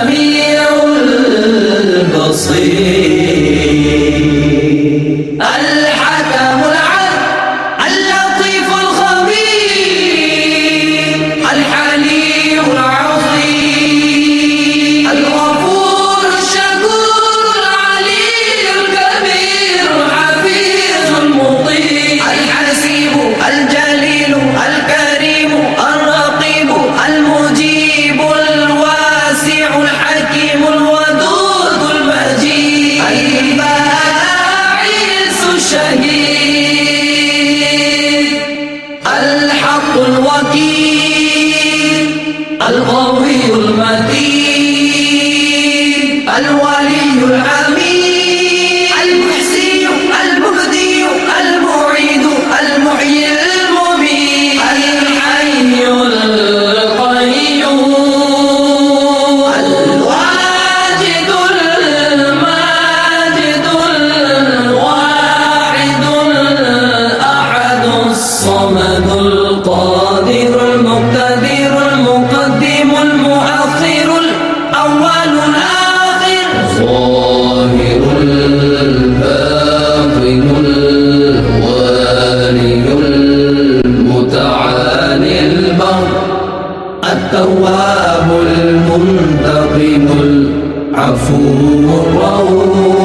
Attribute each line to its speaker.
Speaker 1: السميع البصير الحكم العدل اللطيف الخبير الحليم العظيم الغفور الشكور العلي الكبير الحفيظ المطيع الحسيب الجليل الكريم الرقيب المجيب الواسع الحكيم الودود المجيد الباعث الشهيد الحق الوكيل القوي المتين الولي الحميد المحسن المبدي المعيد المحيي المميت الحي القيوم الواجد الماجد الواحد الأحد الصمد القادر المقتدر المقدم المؤخر الأول الآخر الظاهر الباطن الوالي المتعالي البر التواب المنتقم العفو الرؤوف